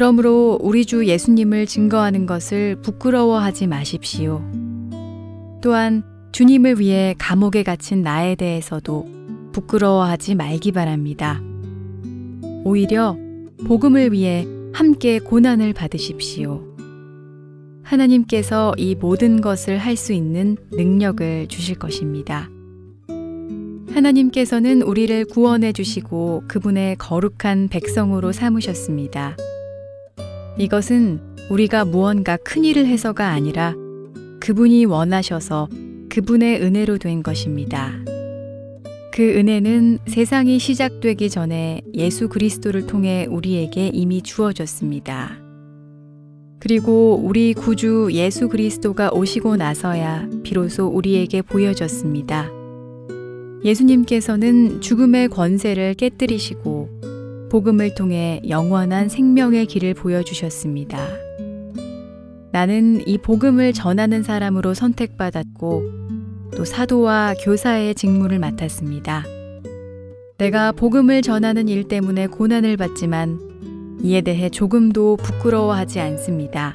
그러므로 우리 주 예수님을 증거하는 것을 부끄러워하지 마십시오. 또한 주님을 위해 감옥에 갇힌 나에 대해서도 부끄러워하지 말기 바랍니다. 오히려 복음을 위해 함께 고난을 받으십시오. 하나님께서 이 모든 것을 할 수 있는 능력을 주실 것입니다. 하나님께서는 우리를 구원해 주시고 그분의 거룩한 백성으로 삼으셨습니다. 이것은 우리가 무언가 큰 일을 해서가 아니라 그분이 원하셔서 그분의 은혜로 된 것입니다. 그 은혜는 세상이 시작되기 전에 예수 그리스도를 통해 우리에게 이미 주어졌습니다. 그리고 우리 구주 예수 그리스도가 오시고 나서야 비로소 우리에게 보여졌습니다. 예수님께서는 죽음의 권세를 깨뜨리시고 복음을 통해 영원한 생명의 길을 보여주셨습니다. 나는 이 복음을 전하는 사람으로 선택받았고 또 사도와 교사의 직무를 맡았습니다. 내가 복음을 전하는 일 때문에 고난을 받지만 이에 대해 조금도 부끄러워하지 않습니다.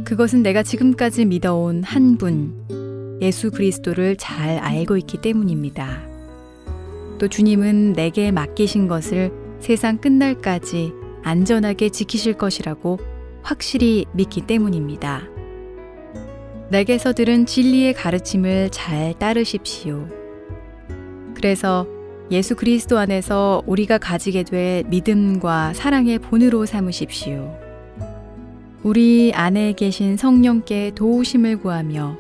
그것은 내가 지금까지 믿어온 한 분, 예수 그리스도를 잘 알고 있기 때문입니다. 또 주님은 내게 맡기신 것을 세상 끝날까지 안전하게 지키실 것이라고 확실히 믿기 때문입니다. 내게서 들은 진리의 가르침을 잘 따르십시오. 그래서 예수 그리스도 안에서 우리가 가지게 될 믿음과 사랑의 본으로 삼으십시오. 우리 안에 계신 성령께 도우심을 구하며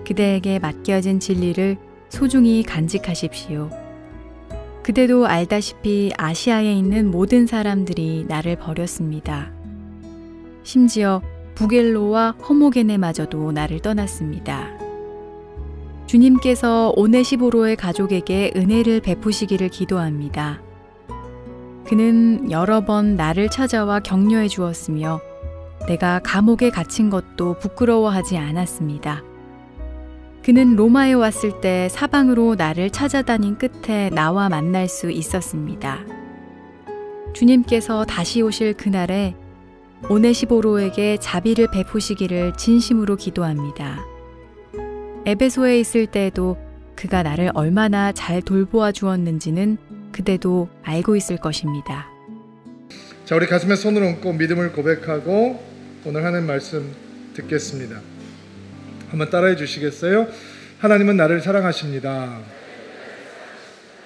그대에게 맡겨진 진리를 소중히 간직하십시오. 그대도 알다시피 아시아에 있는 모든 사람들이 나를 버렸습니다. 심지어 부겔로와 허모게네마저도 나를 떠났습니다. 주님께서 오네시보로의 가족에게 은혜를 베푸시기를 기도합니다. 그는 여러 번 나를 찾아와 격려해 주었으며 내가 감옥에 갇힌 것도 부끄러워하지 않았습니다. 그는 로마에 왔을 때 사방으로 나를 찾아다닌 끝에 나와 만날 수 있었습니다. 주님께서 다시 오실 그날에 오네시보로에게 자비를 베푸시기를 진심으로 기도합니다. 에베소에 있을 때에도 그가 나를 얼마나 잘 돌보아 주었는지는 그대도 알고 있을 것입니다. 자, 우리 가슴에 손을 얹고 믿음을 고백하고 오늘 하나님 말씀 듣겠습니다. 한번 따라해 주시겠어요? 하나님은 나를 사랑하십니다.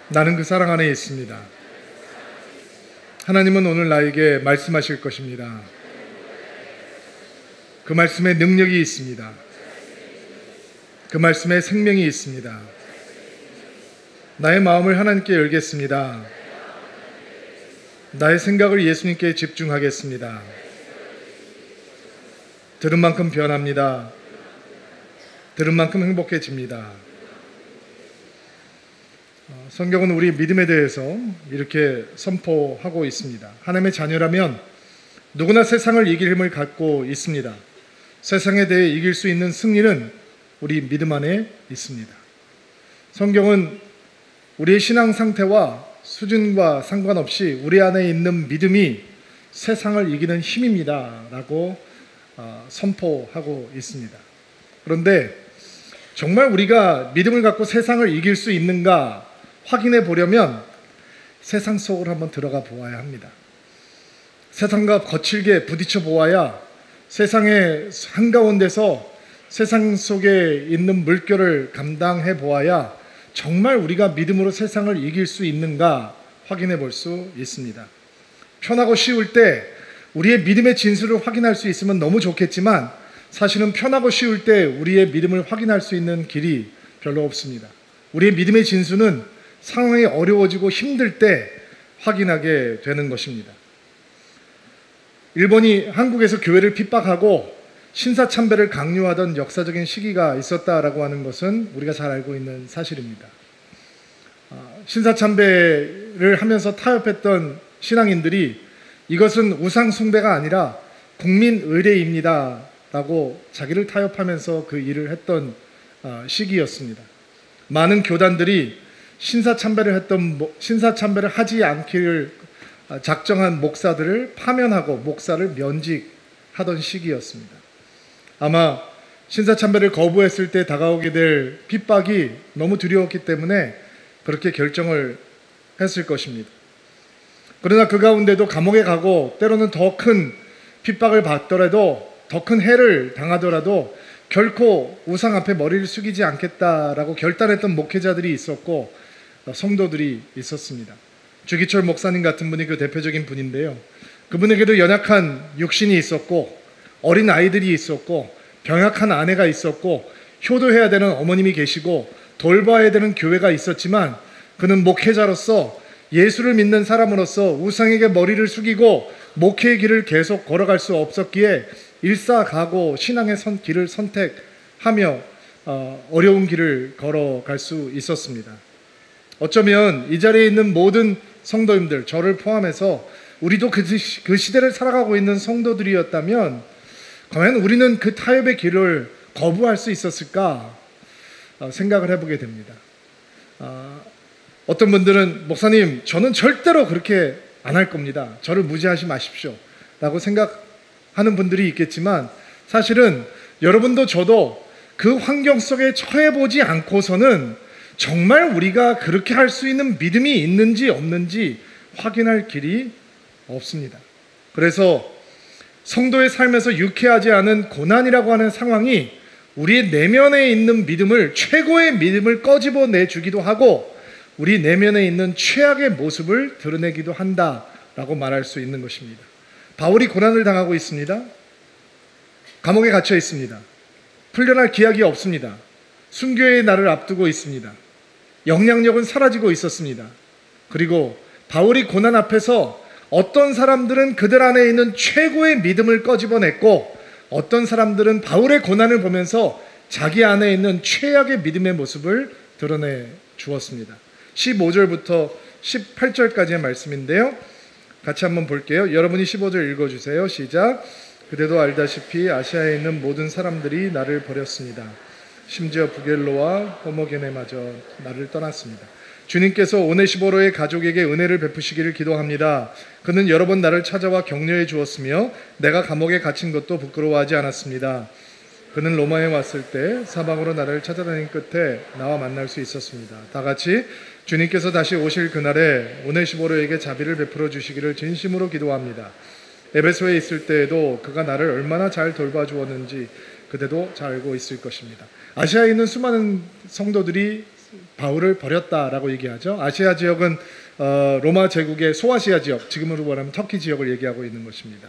나는 그 사랑 안에 있습니다. 하나님은 오늘 나에게 말씀하실 것입니다. 그 말씀에 능력이 있습니다. 그 말씀에 생명이 있습니다. 나의 마음을 하나님께 열겠습니다. 나의 생각을 예수님께 집중하겠습니다. 들은 만큼 변합니다. 들은 만큼 행복해집니다. 성경은 우리 믿음에 대해서 이렇게 선포하고 있습니다. 하나님의 자녀라면 누구나 세상을 이길 힘을 갖고 있습니다. 세상에 대해 이길 수 있는 승리는 우리 믿음 안에 있습니다. 성경은 우리의 신앙 상태와 수준과 상관없이 우리 안에 있는 믿음이 세상을 이기는 힘입니다 라고 선포하고 있습니다. 그런데 정말 우리가 믿음을 갖고 세상을 이길 수 있는가 확인해 보려면 세상 속으로 한번 들어가 보아야 합니다. 세상과 거칠게 부딪혀 보아야 세상의 한가운데서 세상 속에 있는 물결을 감당해 보아야 정말 우리가 믿음으로 세상을 이길 수 있는가 확인해 볼 수 있습니다. 편하고 쉬울 때 우리의 믿음의 진수를 확인할 수 있으면 너무 좋겠지만 사실은 편하고 쉬울 때 우리의 믿음을 확인할 수 있는 길이 별로 없습니다. 우리의 믿음의 진수는 상황이 어려워지고 힘들 때 확인하게 되는 것입니다. 일본이 한국에서 교회를 핍박하고 신사참배를 강요하던 역사적인 시기가 있었다라고 하는 것은 우리가 잘 알고 있는 사실입니다. 신사참배를 하면서 타협했던 신앙인들이 이것은 우상 숭배가 아니라 국민 의례입니다 라고 자기를 타협하면서 그 일을 했던 시기였습니다. 많은 교단들이 신사참배를 하지 않기를 작정한 목사들을 파면하고 목사를 면직하던 시기였습니다. 아마 신사참배를 거부했을 때 다가오게 될 핍박이 너무 두려웠기 때문에 그렇게 결정을 했을 것입니다. 그러나 그 가운데도 감옥에 가고 때로는 더 큰 핍박을 받더라도 더 큰 해를 당하더라도 결코 우상 앞에 머리를 숙이지 않겠다라고 결단했던 목회자들이 있었고 성도들이 있었습니다. 주기철 목사님 같은 분이 그 대표적인 분인데요. 그분에게도 연약한 육신이 있었고 어린 아이들이 있었고 병약한 아내가 있었고 효도해야 되는 어머님이 계시고 돌봐야 되는 교회가 있었지만 그는 목회자로서 예수를 믿는 사람으로서 우상에게 머리를 숙이고 목회의 길을 계속 걸어갈 수 없었기에 일사가고 신앙의 길을 선택하며 어려운 길을 걸어갈 수 있었습니다. 어쩌면 이 자리에 있는 모든 성도님들, 저를 포함해서 우리도 그 시대를 살아가고 있는 성도들이었다면 과연 우리는 그 타협의 길을 거부할 수 있었을까 생각을 해보게 됩니다. 어떤 분들은 목사님, 저는 절대로 그렇게 안 할 겁니다. 저를 무시하지 마십시오 라고 생각하는 분들이 있겠지만 사실은 여러분도 저도 그 환경 속에 처해보지 않고서는 정말 우리가 그렇게 할 수 있는 믿음이 있는지 없는지 확인할 길이 없습니다. 그래서 성도의 삶에서 유쾌하지 않은 고난이라고 하는 상황이 우리의 내면에 있는 믿음을, 최고의 믿음을 꺼집어내 주기도 하고 우리 내면에 있는 최악의 모습을 드러내기도 한다라고 말할 수 있는 것입니다. 바울이 고난을 당하고 있습니다. 감옥에 갇혀 있습니다. 풀려날 기약이 없습니다. 순교의 날을 앞두고 있습니다. 영향력은 사라지고 있었습니다. 그리고 바울이 고난 앞에서 어떤 사람들은 그들 안에 있는 최고의 믿음을 꺼집어냈고 어떤 사람들은 바울의 고난을 보면서 자기 안에 있는 최악의 믿음의 모습을 드러내 주었습니다. 15절부터 18절까지의 말씀인데요. 같이 한번 볼게요. 여러분이 15절 읽어주세요. 시작. 그대도 알다시피 아시아에 있는 모든 사람들이 나를 버렸습니다. 심지어 부겔로와 호모게네마저 나를 떠났습니다. 주님께서 오네시보로의 가족에게 은혜를 베푸시기를 기도합니다. 그는 여러 번 나를 찾아와 격려해 주었으며 내가 감옥에 갇힌 것도 부끄러워하지 않았습니다. 그는 로마에 왔을 때 사방으로 나를 찾아다닌 끝에 나와 만날 수 있었습니다. 다 같이 주님께서 다시 오실 그날에 오네시보로에게 자비를 베풀어 주시기를 진심으로 기도합니다. 에베소에 있을 때에도 그가 나를 얼마나 잘 돌봐주었는지 그대도 잘 알고 있을 것입니다. 아시아에 있는 수많은 성도들이 바울을 버렸다라고 얘기하죠. 아시아 지역은 로마 제국의 소아시아 지역, 지금으로 말하면 터키 지역을 얘기하고 있는 것입니다.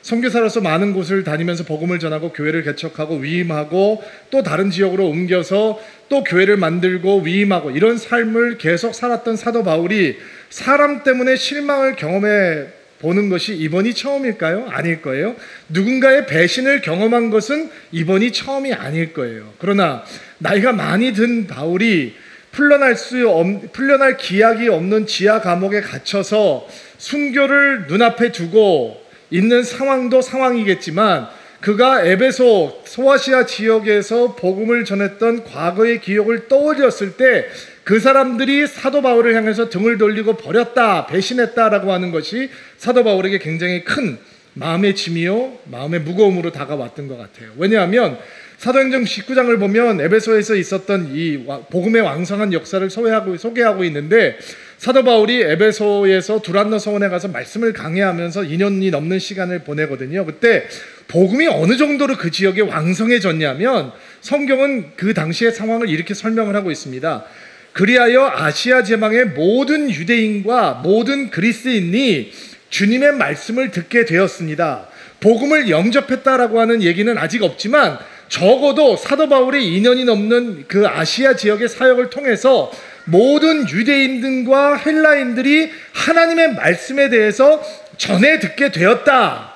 선교사로서 많은 곳을 다니면서 복음을 전하고 교회를 개척하고 위임하고 또 다른 지역으로 옮겨서 또 교회를 만들고 위임하고 이런 삶을 계속 살았던 사도 바울이 사람 때문에 실망을 경험해 보는 것이 이번이 처음일까요? 아닐 거예요. 누군가의 배신을 경험한 것은 이번이 처음이 아닐 거예요. 그러나 나이가 많이 든 바울이 풀려날 기약이 없는 지하 감옥에 갇혀서 순교를 눈앞에 두고 있는 상황도 상황이겠지만 그가 에베소 소아시아 지역에서 복음을 전했던 과거의 기억을 떠올렸을 때 그 사람들이 사도 바울을 향해서 등을 돌리고 버렸다, 배신했다라고 하는 것이 사도 바울에게 굉장히 큰 마음의 짐이요, 마음의 무거움으로 다가왔던 것 같아요. 왜냐하면 사도행전 19장을 보면 에베소에서 있었던 이 복음의 왕성한 역사를 소개하고 있는데 사도 바울이 에베소에서 두란노 서원에 가서 말씀을 강해하면서 2년이 넘는 시간을 보내거든요. 그때 복음이 어느 정도로 그 지역에 왕성해졌냐면 성경은 그 당시의 상황을 이렇게 설명을 하고 있습니다. 그리하여 아시아 제방의 모든 유대인과 모든 그리스인이 주님의 말씀을 듣게 되었습니다. 복음을 영접했다라고 하는 얘기는 아직 없지만 적어도 사도 바울의 2년이 넘는 그 아시아 지역의 사역을 통해서 모든 유대인들과 헬라인들이 하나님의 말씀에 대해서 전해 듣게 되었다.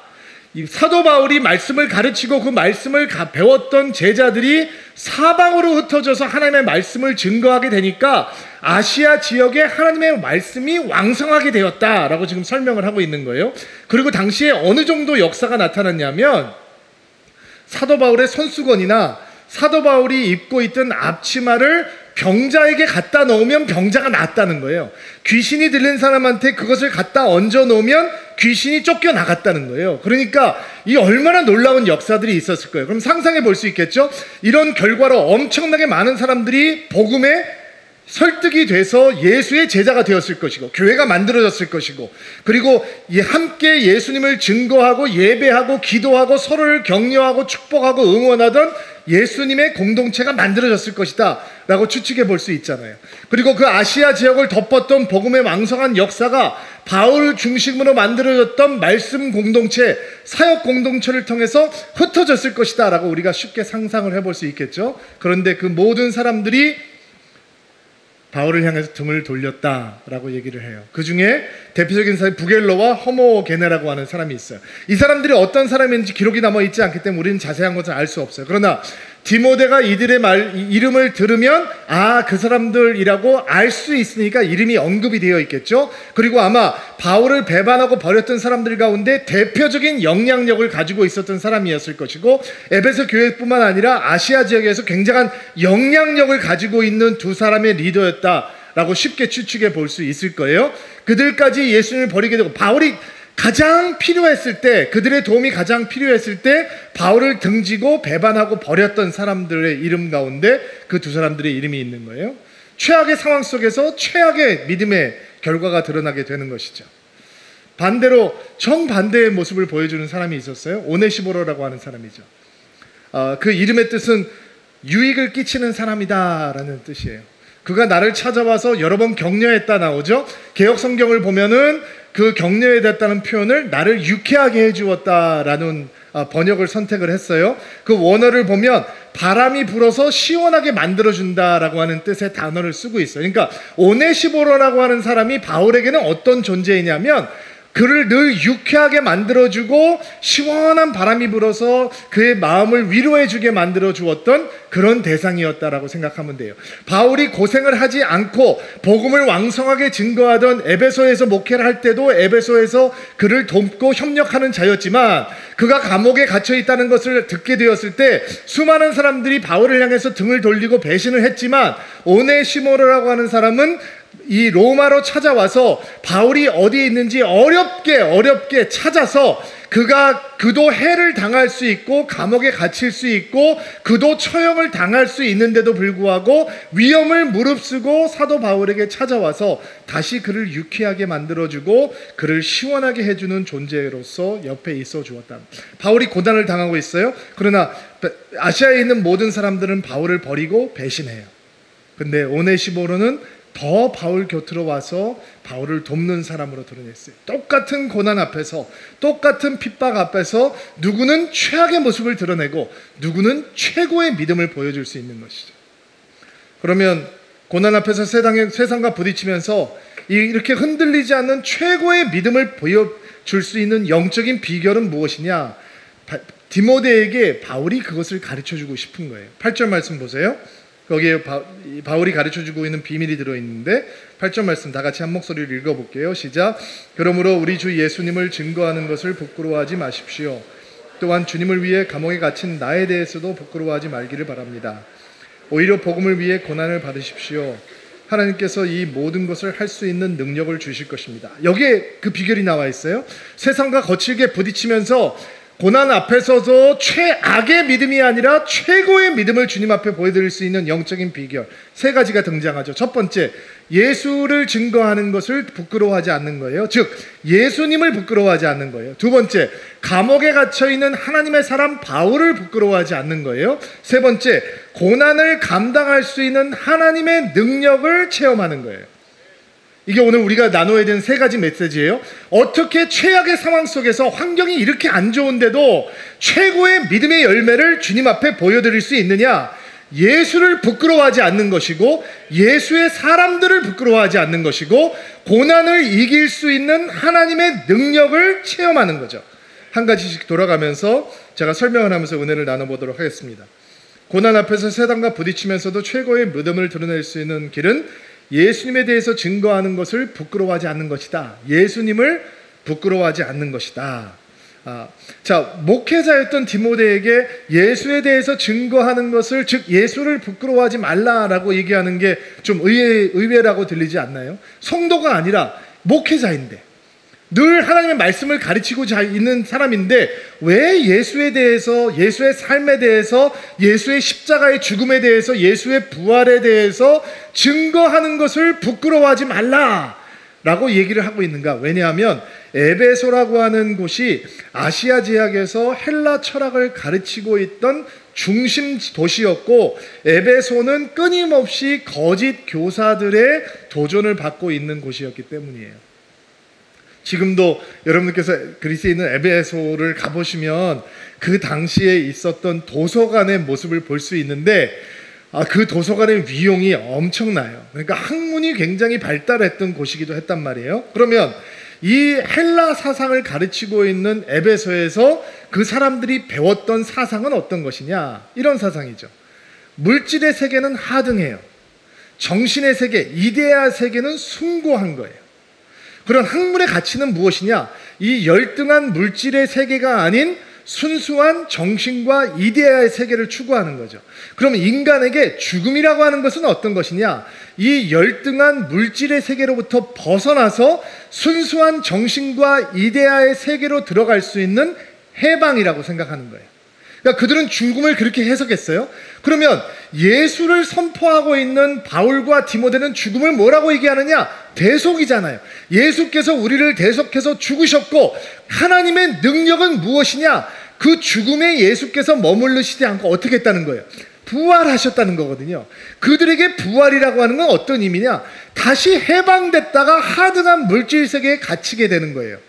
사도 바울이 말씀을 가르치고 그 말씀을 배웠던 제자들이 사방으로 흩어져서 하나님의 말씀을 증거하게 되니까 아시아 지역에 하나님의 말씀이 왕성하게 되었다라고 지금 설명을 하고 있는 거예요. 그리고 당시에 어느 정도 역사가 나타났냐면 사도 바울의 손수건이나 사도 바울이 입고 있던 앞치마를 병자에게 갖다 놓으면 병자가 낫다는 거예요. 귀신이 들린 사람한테 그것을 갖다 얹어 놓으면 귀신이 쫓겨나갔다는 거예요. 그러니까 이 얼마나 놀라운 역사들이 있었을 거예요. 그럼 상상해 볼 수 있겠죠? 이런 결과로 엄청나게 많은 사람들이 복음에 설득이 돼서 예수의 제자가 되었을 것이고, 교회가 만들어졌을 것이고, 그리고 함께 예수님을 증거하고 예배하고 기도하고 서로를 격려하고 축복하고 응원하던 예수님의 공동체가 만들어졌을 것이다 라고 추측해 볼 수 있잖아요. 그리고 그 아시아 지역을 덮었던 복음의 왕성한 역사가 바울 중심으로 만들어졌던 말씀 공동체, 사역 공동체를 통해서 흩어졌을 것이다 라고 우리가 쉽게 상상을 해볼 수 있겠죠. 그런데 그 모든 사람들이 바울을 향해서 등을 돌렸다라고 얘기를 해요. 그 중에 대표적인 사람이 부겔로와 허모게네라고 하는 사람이 있어요. 이 사람들이 어떤 사람인지 기록이 남아있지 않기 때문에 우리는 자세한 것을 알 수 없어요. 그러나 디모데가 이들의 이름을 들으면 그 사람들이라고 알 수 있으니까 이름이 언급이 되어 있겠죠. 그리고 아마 바울을 배반하고 버렸던 사람들 가운데 대표적인 영향력을 가지고 있었던 사람이었을 것이고, 에베소 교회뿐만 아니라 아시아 지역에서 굉장한 영향력을 가지고 있는 두 사람의 리더였다라고 쉽게 추측해 볼 수 있을 거예요. 그들까지 예수님을 버리게 되고, 바울이 가장 필요했을 때, 그들의 도움이 가장 필요했을 때 바울을 등지고 배반하고 버렸던 사람들의 이름 가운데 그 두 사람들의 이름이 있는 거예요. 최악의 상황 속에서 최악의 믿음의 결과가 드러나게 되는 것이죠. 반대로 정반대의 모습을 보여주는 사람이 있었어요. 오네시모로라고 하는 사람이죠. 그 이름의 뜻은 유익을 끼치는 사람이다 라는 뜻이에요. 그가 나를 찾아와서 여러 번 격려했다 나오죠. 개역 성경을 보면은 그 격려에 됐다는 표현을 나를 유쾌하게 해주었다라는 번역을 선택을 했어요. 그 원어를 보면 바람이 불어서 시원하게 만들어준다라고 하는 뜻의 단어를 쓰고 있어요. 그러니까 오네시모로라고 하는 사람이 바울에게는 어떤 존재이냐면, 그를 늘 유쾌하게 만들어주고 시원한 바람이 불어서 그의 마음을 위로해주게 만들어주었던 그런 대상이었다라고 생각하면 돼요. 바울이 고생을 하지 않고 복음을 왕성하게 증거하던 에베소에서 목회를 할 때도 에베소에서 그를 돕고 협력하는 자였지만, 그가 감옥에 갇혀 있다는 것을 듣게 되었을 때 수많은 사람들이 바울을 향해서 등을 돌리고 배신을 했지만, 오네시모로라고 하는 사람은 이 로마로 찾아와서 바울이 어디에 있는지 어렵게 찾아서 그도 해를 당할 수 있고 감옥에 갇힐 수 있고 그도 처형을 당할 수 있는데도 불구하고 위험을 무릅쓰고 사도 바울에게 찾아와서 다시 그를 유쾌하게 만들어주고 그를 시원하게 해주는 존재로서 옆에 있어 주었다. 바울이 고난을 당하고 있어요. 그러나 아시아에 있는 모든 사람들은 바울을 버리고 배신해요. 근데 오네시모로는 더 바울 곁으로 와서 바울을 돕는 사람으로 드러냈어요. 똑같은 고난 앞에서, 똑같은 핍박 앞에서 누구는 최악의 모습을 드러내고 누구는 최고의 믿음을 보여줄 수 있는 것이죠. 그러면 고난 앞에서 세상과 부딪히면서 이렇게 흔들리지 않는 최고의 믿음을 보여줄 수 있는 영적인 비결은 무엇이냐? 디모데에게 바울이 그것을 가르쳐주고 싶은 거예요. 8절 말씀 보세요. 거기에 바울이 가르쳐주고 있는 비밀이 들어있는데 8절 말씀 다 같이 한 목소리를 읽어볼게요. 시작. 그러므로 우리 주 예수님을 증거하는 것을 부끄러워하지 마십시오. 또한 주님을 위해 감옥에 갇힌 나에 대해서도 부끄러워하지 말기를 바랍니다. 오히려 복음을 위해 고난을 받으십시오. 하나님께서 이 모든 것을 할 수 있는 능력을 주실 것입니다. 여기에 그 비결이 나와 있어요. 세상과 거칠게 부딪히면서 고난 앞에서도 최악의 믿음이 아니라 최고의 믿음을 주님 앞에 보여드릴 수 있는 영적인 비결 세 가지가 등장하죠. 첫 번째, 예수를 증거하는 것을 부끄러워하지 않는 거예요. 즉 예수님을 부끄러워하지 않는 거예요. 두 번째, 감옥에 갇혀있는 하나님의 사람 바울을 부끄러워하지 않는 거예요. 세 번째, 고난을 감당할 수 있는 하나님의 능력을 체험하는 거예요. 이게 오늘 우리가 나눠야 되는 세 가지 메시지예요. 어떻게 최악의 상황 속에서 환경이 이렇게 안 좋은데도 최고의 믿음의 열매를 주님 앞에 보여드릴 수 있느냐? 예수를 부끄러워하지 않는 것이고 예수의 사람들을 부끄러워하지 않는 것이고 고난을 이길 수 있는 하나님의 능력을 체험하는 거죠. 한 가지씩 돌아가면서 제가 설명을 하면서 은혜를 나눠보도록 하겠습니다. 고난 앞에서 세상과 부딪히면서도 최고의 믿음을 드러낼 수 있는 길은 예수님에 대해서 증거하는 것을 부끄러워하지 않는 것이다. 예수님을 부끄러워하지 않는 것이다. 목회자였던 디모데에게 예수에 대해서 증거하는 것을, 즉 예수를 부끄러워하지 말라라고 얘기하는 게 좀 의외라고 들리지 않나요? 성도가 아니라 목회자인데, 늘 하나님의 말씀을 가르치고 있는 사람인데 왜 예수에 대해서, 예수의 삶에 대해서, 예수의 십자가의 죽음에 대해서, 예수의 부활에 대해서 증거하는 것을 부끄러워하지 말라라고 얘기를 하고 있는가? 왜냐하면 에베소라고 하는 곳이 아시아 지역에서 헬라 철학을 가르치고 있던 중심 도시였고, 에베소는 끊임없이 거짓 교사들의 도전을 받고 있는 곳이었기 때문이에요. 지금도 여러분들께서 그리스에 있는 에베소를 가보시면 그 당시에 있었던 도서관의 모습을 볼 수 있는데, 그 도서관의 위용이 엄청나요. 그러니까 학문이 굉장히 발달했던 곳이기도 했단 말이에요. 그러면 이 헬라 사상을 가르치고 있는 에베소에서 그 사람들이 배웠던 사상은 어떤 것이냐? 이런 사상이죠. 물질의 세계는 하등해요. 정신의 세계, 이데아 세계는 숭고한 거예요. 그런 학문의 가치는 무엇이냐? 이 열등한 물질의 세계가 아닌 순수한 정신과 이데아의 세계를 추구하는 거죠. 그럼 인간에게 죽음이라고 하는 것은 어떤 것이냐? 이 열등한 물질의 세계로부터 벗어나서 순수한 정신과 이데아의 세계로 들어갈 수 있는 해방이라고 생각하는 거예요. 그러니까 그들은 죽음을 그렇게 해석했어요. 그러면 예수를 선포하고 있는 바울과 디모데는 죽음을 뭐라고 얘기하느냐? 대속이잖아요. 예수께서 우리를 대속해서 죽으셨고, 하나님의 능력은 무엇이냐? 그 죽음에 예수께서 머무르시지 않고 어떻게 했다는 거예요? 부활하셨다는 거거든요. 그들에게 부활이라고 하는 건 어떤 의미냐? 다시 해방됐다가 하등한 물질 세계에 갇히게 되는 거예요.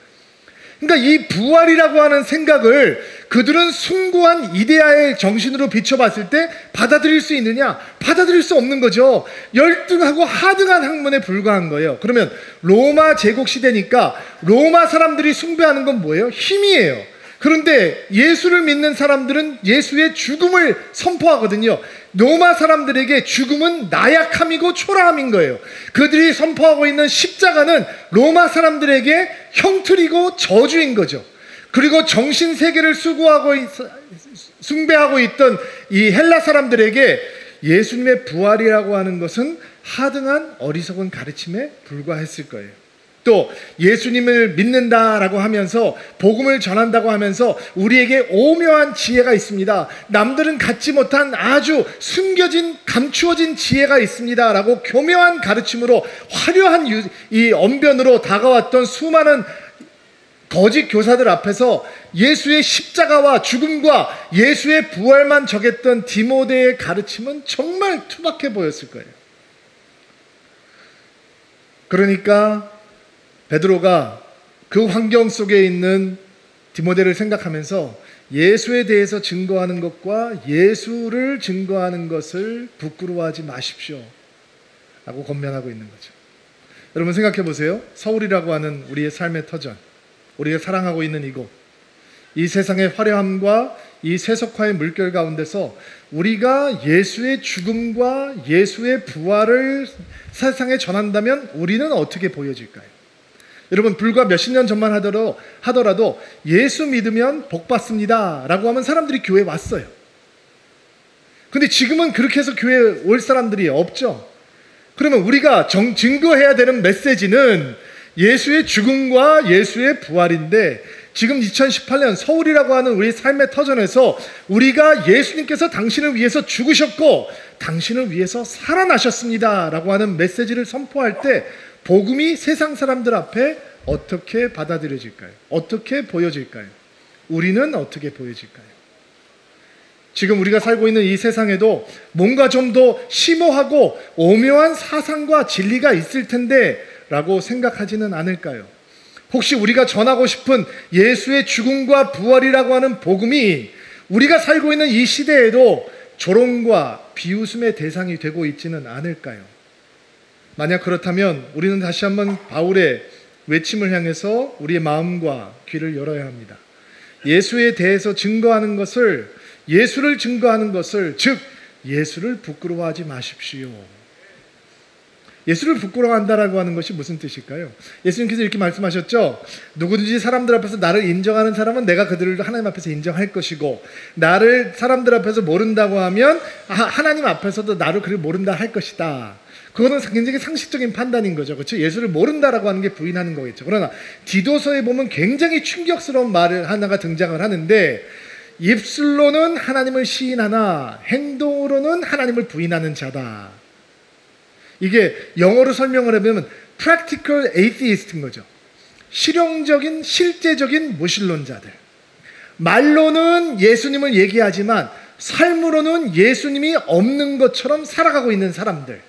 그러니까 이 부활이라고 하는 생각을 그들은 숭고한 이데아의 정신으로 비춰봤을 때 받아들일 수 있느냐? 받아들일 수 없는 거죠. 열등하고 하등한 학문에 불과한 거예요. 그러면 로마 제국 시대니까 로마 사람들이 숭배하는 건 뭐예요? 힘이에요. 그런데 예수를 믿는 사람들은 예수의 죽음을 선포하거든요. 로마 사람들에게 죽음은 나약함이고 초라함인 거예요. 그들이 선포하고 있는 십자가는 로마 사람들에게 형틀이고 저주인 거죠. 그리고 정신세계를 숭배하고 있던 이 헬라 사람들에게 예수님의 부활이라고 하는 것은 하등한 어리석은 가르침에 불과했을 거예요. 또 예수님을 믿는다라고 하면서, 복음을 전한다고 하면서 우리에게 오묘한 지혜가 있습니다. 남들은 갖지 못한 아주 숨겨진, 감추어진 지혜가 있습니다 라고 교묘한 가르침으로, 화려한 이 언변으로 다가왔던 수많은 거짓 교사들 앞에서 예수의 십자가와 죽음과 예수의 부활만 적였던 디모데의 가르침은 정말 투박해 보였을 거예요. 그러니까 베드로가 그 환경 속에 있는 디모데를 생각하면서 예수에 대해서 증거하는 것과 예수를 증거하는 것을 부끄러워하지 마십시오 라고 권면하고 있는 거죠. 여러분 생각해 보세요. 서울이라고 하는 우리의 삶의 터전, 우리가 사랑하고 있는 이곳, 이 세상의 화려함과 이 세속화의 물결 가운데서 우리가 예수의 죽음과 예수의 부활을 세상에 전한다면 우리는 어떻게 보여질까요? 여러분, 불과 몇십 년 전만 하더라도 예수 믿으면 복 받습니다 라고 하면 사람들이 교회에 왔어요. 근데 지금은 그렇게 해서 교회에 올 사람들이 없죠. 그러면 우리가 증거해야 되는 메시지는 예수의 죽음과 예수의 부활인데, 지금 2018년 서울이라고 하는 우리 삶의 터전에서 우리가 예수님께서 당신을 위해서 죽으셨고 당신을 위해서 살아나셨습니다 라고 하는 메시지를 선포할 때 복음이 세상 사람들 앞에 어떻게 받아들여질까요? 어떻게 보여질까요? 우리는 어떻게 보여질까요? 지금 우리가 살고 있는 이 세상에도 뭔가 좀 더 심오하고 오묘한 사상과 진리가 있을 텐데 라고 생각하지는 않을까요? 혹시 우리가 전하고 싶은 예수의 죽음과 부활이라고 하는 복음이 우리가 살고 있는 이 시대에도 조롱과 비웃음의 대상이 되고 있지는 않을까요? 만약 그렇다면 우리는 다시 한번 바울의 외침을 향해서 우리의 마음과 귀를 열어야 합니다. 예수에 대해서 증거하는 것을, 예수를 증거하는 것을, 즉 예수를 부끄러워하지 마십시오. 예수를 부끄러워한다라고 하는 것이 무슨 뜻일까요? 예수님께서 이렇게 말씀하셨죠. 누구든지 사람들 앞에서 나를 인정하는 사람은 내가 그들을 하나님 앞에서 인정할 것이고, 나를 사람들 앞에서 모른다고 하면 하나님 앞에서도 나를 그를 모른다 할 것이다. 그거는 굉장히 상식적인 판단인 거죠. 그렇죠? 예수를 모른다라고 하는 게 부인하는 거겠죠. 그러나 디도서에 보면 굉장히 충격스러운 말을 하나가 등장을 하는데, 입술로는 하나님을 시인하나 행동으로는 하나님을 부인하는 자다. 이게 영어로 설명을 해보면 practical atheist인 거죠. 실용적인, 실제적인 무신론자들. 말로는 예수님을 얘기하지만 삶으로는 예수님이 없는 것처럼 살아가고 있는 사람들.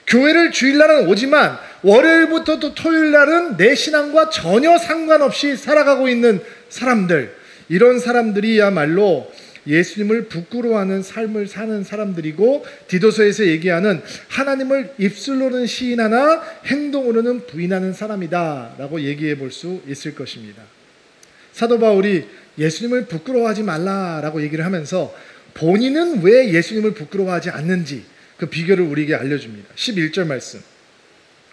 교회를 주일날은 오지만 월요일부터 또 토요일날은 내 신앙과 전혀 상관없이 살아가고 있는 사람들. 이런 사람들이야말로 예수님을 부끄러워하는 삶을 사는 사람들이고, 디도서에서 얘기하는 하나님을 입술로는 시인하나 행동으로는 부인하는 사람이다 라고 얘기해 볼 수 있을 것입니다. 사도 바울이 예수님을 부끄러워하지 말라라고 얘기를 하면서 본인은 왜 예수님을 부끄러워하지 않는지 그 비결을 우리에게 알려줍니다. 11절 말씀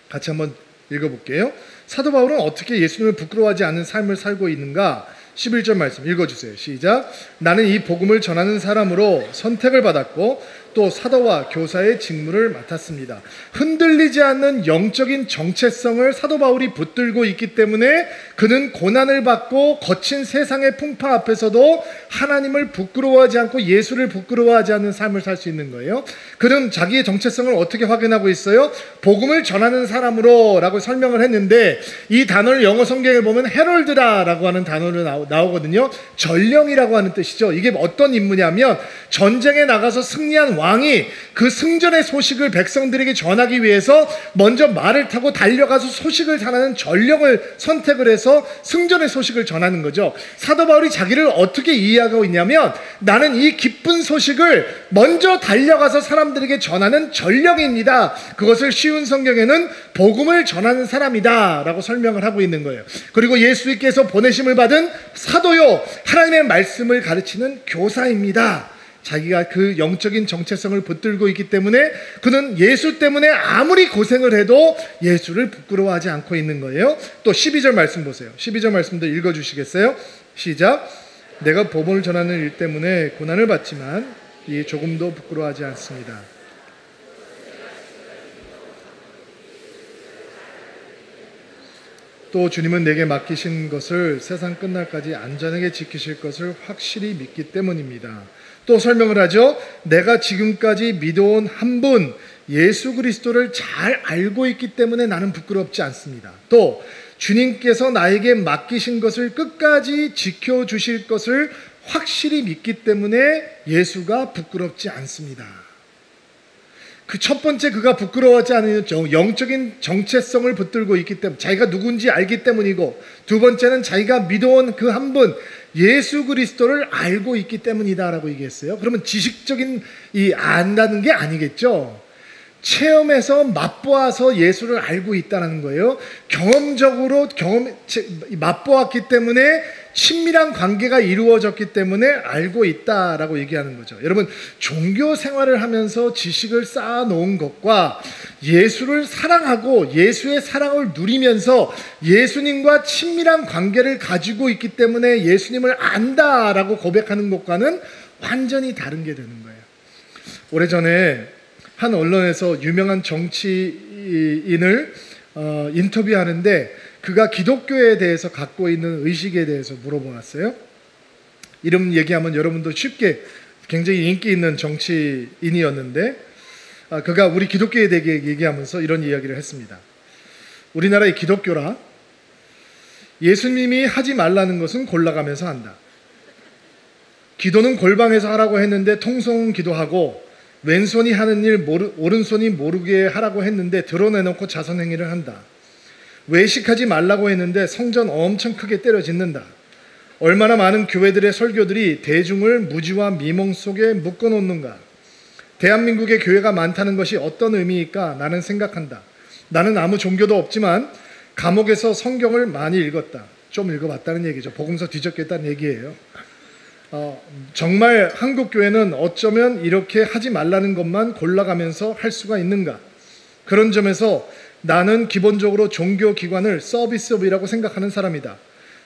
같이 한번 읽어볼게요. 사도 바울은 어떻게 예수님을 부끄러워하지 않는 삶을 살고 있는가? 11절 말씀 읽어주세요. 시작. 나는 이 복음을 전하는 사람으로 선택을 받았고 또 사도와 교사의 직무를 맡았습니다. 흔들리지 않는 영적인 정체성을 사도 바울이 붙들고 있기 때문에 그는 고난을 받고 거친 세상의 풍파 앞에서도 하나님을 부끄러워하지 않고 예수를 부끄러워하지 않는 삶을 살 수 있는 거예요. 그는 자기의 정체성을 어떻게 확인하고 있어요? 복음을 전하는 사람으로 라고 설명을 했는데, 이 단어를 영어 성경에 보면 헤럴드라라고 하는 단어로 나오거든요. 전령이라고 하는 뜻이죠. 이게 어떤 임무냐면 전쟁에 나가서 승리한 왕이 그 승전의 소식을 백성들에게 전하기 위해서 먼저 말을 타고 달려가서 소식을 전하는 전령을 선택을 해서 승전의 소식을 전하는 거죠. 사도 바울이 자기를 어떻게 이해하고 있냐면, 나는 이 기쁜 소식을 먼저 달려가서 사람들에게 전하는 전령입니다. 그것을 쉬운 성경에는 복음을 전하는 사람이다 라고 설명을 하고 있는 거예요. 그리고 예수께서 보내심을 받은 사도요, 하나님의 말씀을 가르치는 교사입니다. 자기가 그 영적인 정체성을 붙들고 있기 때문에 그는 예수 때문에 아무리 고생을 해도 예수를 부끄러워하지 않고 있는 거예요. 또 12절 말씀 보세요. 12절 말씀도 읽어주시겠어요? 시작. 내가 복음을 전하는 일 때문에 고난을 받지만 이 조금도 부끄러워하지 않습니다. 또 주님은 내게 맡기신 것을 세상 끝날까지 안전하게 지키실 것을 확실히 믿기 때문입니다. 또 설명을 하죠. 내가 지금까지 믿어온 한 분 예수 그리스도를 잘 알고 있기 때문에 나는 부끄럽지 않습니다. 또 주님께서 나에게 맡기신 것을 끝까지 지켜주실 것을 확실히 믿기 때문에 예수가 부끄럽지 않습니다. 그 첫 번째, 그가 부끄러워하지 않는 영적인 정체성을 붙들고 있기 때문에, 자기가 누군지 알기 때문이고, 두 번째는 자기가 믿어온 그 한 분 예수 그리스도를 알고 있기 때문이다라고 얘기했어요. 그러면 지식적인 안다는 게 아니겠죠. 체험해서 맛보아서 예수를 알고 있다는 거예요. 경험적으로 맛보았기 때문에 친밀한 관계가 이루어졌기 때문에 알고 있다라고 얘기하는 거죠. 여러분, 종교 생활을 하면서 지식을 쌓아놓은 것과 예수를 사랑하고 예수의 사랑을 누리면서 예수님과 친밀한 관계를 가지고 있기 때문에 예수님을 안다라고 고백하는 것과는 완전히 다른 게 되는 거예요. 오래전에 한 언론에서 유명한 정치인을 인터뷰하는데, 그가 기독교에 대해서 갖고 있는 의식에 대해서 물어보았어요. 이름 얘기하면 여러분도 쉽게, 굉장히 인기 있는 정치인이었는데, 그가 우리 기독교에 대해 얘기하면서 이런 이야기를 했습니다. 우리나라의 기독교라 예수님이 하지 말라는 것은 골라가면서 한다. 기도는 골방에서 하라고 했는데 통성 기도하고, 왼손이 하는 일 오른손이 모르게 하라고 했는데 드러내놓고 자선행위를 한다. 외식하지 말라고 했는데 성전 엄청 크게 때려 짓는다. 얼마나 많은 교회들의 설교들이 대중을 무지와 미몽 속에 묶어놓는가. 대한민국의 교회가 많다는 것이 어떤 의미일까 나는 생각한다. 나는 아무 종교도 없지만 감옥에서 성경을 많이 읽었다. 좀 읽어봤다는 얘기죠. 복음서 뒤적겠다는 얘기예요. 정말 한국 교회는 어쩌면 이렇게 하지 말라는 것만 골라가면서 할 수가 있는가? 그런 점에서 나는 기본적으로 종교기관을 서비스업이라고 생각하는 사람이다.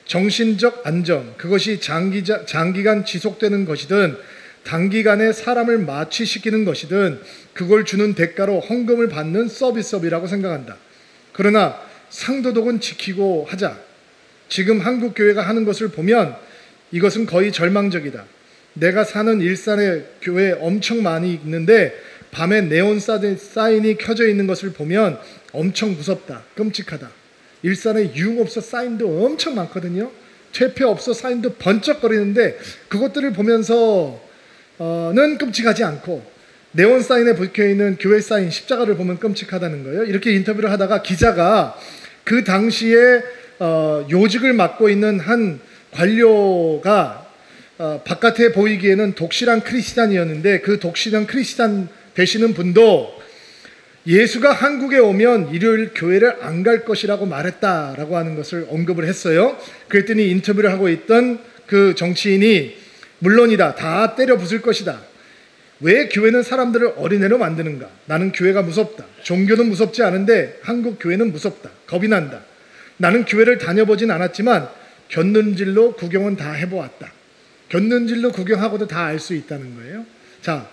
정신적 안정, 그것이 장기간 지속되는 것이든 단기간에 사람을 마취시키는 것이든 그걸 주는 대가로 헌금을 받는 서비스업이라고 생각한다. 그러나 상도덕은 지키고 하자. 지금 한국 교회가 하는 것을 보면 이것은 거의 절망적이다. 내가 사는 일산에 교회 엄청 많이 있는데 밤에 네온 사인이 켜져 있는 것을 보면 엄청 무섭다. 끔찍하다. 일산에 유흥업소 사인도 엄청 많거든요. 퇴폐업소 사인도 번쩍거리는데 그것들을 보면서는 끔찍하지 않고 네온 사인에 박혀있는 교회 사인 십자가를 보면 끔찍하다는 거예요. 이렇게 인터뷰를 하다가 기자가 그 당시에 요직을 맡고 있는 한 관료가 바깥에 보이기에는 독실한 크리스찬이었는데 그 독실한 크리스찬 되시는 분도 예수가 한국에 오면 일요일 교회를 안 갈 것이라고 말했다라고 하는 것을 언급을 했어요. 그랬더니 인터뷰를 하고 있던 그 정치인이 물론이다. 다 때려 부술 것이다. 왜 교회는 사람들을 어린애로 만드는가? 나는 교회가 무섭다. 종교는 무섭지 않은데 한국 교회는 무섭다. 겁이 난다. 나는 교회를 다녀보진 않았지만 곁눈질로 구경은 다 해보았다. 곁눈질로 구경하고도 다 알 수 있다는 거예요. 자,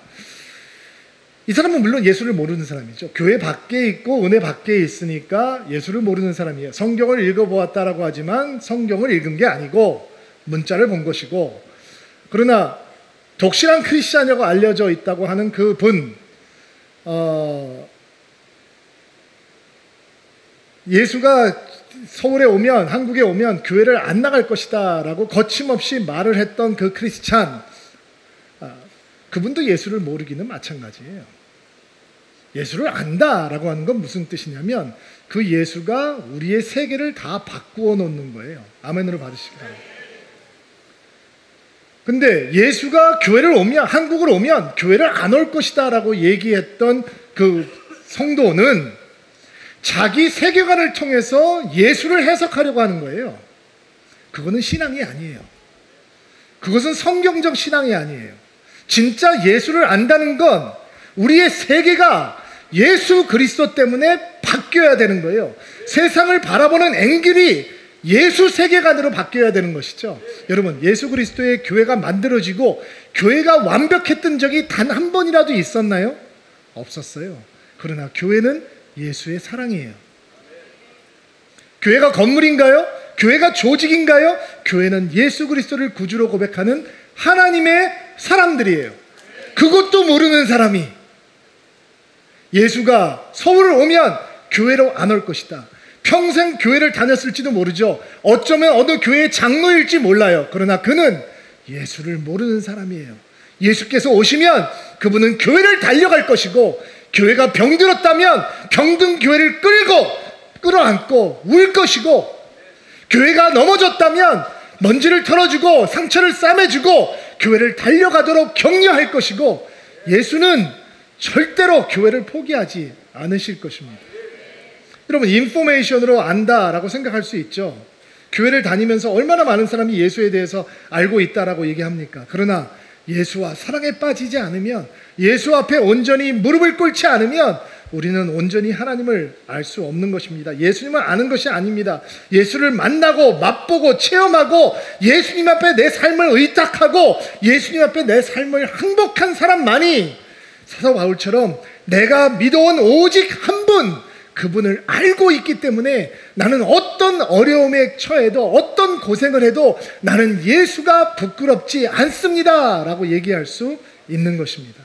이 사람은 물론 예수를 모르는 사람이죠. 교회 밖에 있고 은혜 밖에 있으니까 예수를 모르는 사람이에요. 성경을 읽어보았다라고 하지만 성경을 읽은 게 아니고 문자를 본 것이고, 그러나 독실한 크리스찬이라고 알려져 있다고 하는 그 분, 예수가 서울에 오면, 한국에 오면 교회를 안 나갈 것이다 라고 거침없이 말을 했던 그 크리스찬, 그분도 예수를 모르기는 마찬가지예요. 예수를 안다라고 하는 건 무슨 뜻이냐면 그 예수가 우리의 세계를 다 바꾸어 놓는 거예요. 아멘으로 받으시기 바랍니다. 근데 예수가 교회를 오면, 한국을 오면 교회를 안 올 것이다 라고 얘기했던 그 성도는 자기 세계관을 통해서 예수를 해석하려고 하는 거예요. 그거는 신앙이 아니에요. 그것은 성경적 신앙이 아니에요. 진짜 예수를 안다는 건 우리의 세계가 예수 그리스도 때문에 바뀌어야 되는 거예요. 세상을 바라보는 앵글이 예수 세계관으로 바뀌어야 되는 것이죠. 여러분, 예수 그리스도의 교회가 만들어지고 교회가 완벽했던 적이 단 한 번이라도 있었나요? 없었어요. 그러나 교회는 예수의 사랑이에요. 교회가 건물인가요? 교회가 조직인가요? 교회는 예수 그리스도를 구주로 고백하는 하나님의 사람들이에요. 그것도 모르는 사람이 예수가 서울을 오면 교회로 안 올 것이다. 평생 교회를 다녔을지도 모르죠. 어쩌면 어느 교회의 장로일지 몰라요. 그러나 그는 예수를 모르는 사람이에요. 예수께서 오시면 그분은 교회를 달려갈 것이고, 교회가 병들었다면 병든 교회를 끌어안고 울 것이고, 교회가 넘어졌다면 먼지를 털어주고 상처를 싸매주고 교회를 달려가도록 격려할 것이고, 예수는 절대로 교회를 포기하지 않으실 것입니다. 여러분, 인포메이션으로 안다라고 생각할 수 있죠. 교회를 다니면서 얼마나 많은 사람이 예수에 대해서 알고 있다라고 얘기합니까? 그러나 예수와 사랑에 빠지지 않으면, 예수 앞에 온전히 무릎을 꿇지 않으면 우리는 온전히 하나님을 알 수 없는 것입니다. 예수님을 아는 것이 아닙니다. 예수를 만나고 맛보고 체험하고 예수님 앞에 내 삶을 의탁하고 예수님 앞에 내 삶을 항복한 사람만이 사도 바울처럼 내가 믿어온 오직 한 분, 그분을 알고 있기 때문에 나는 어떤 어려움에 처해도 어떤 고생을 해도 나는 예수가 부끄럽지 않습니다 라고 얘기할 수 있는 것입니다.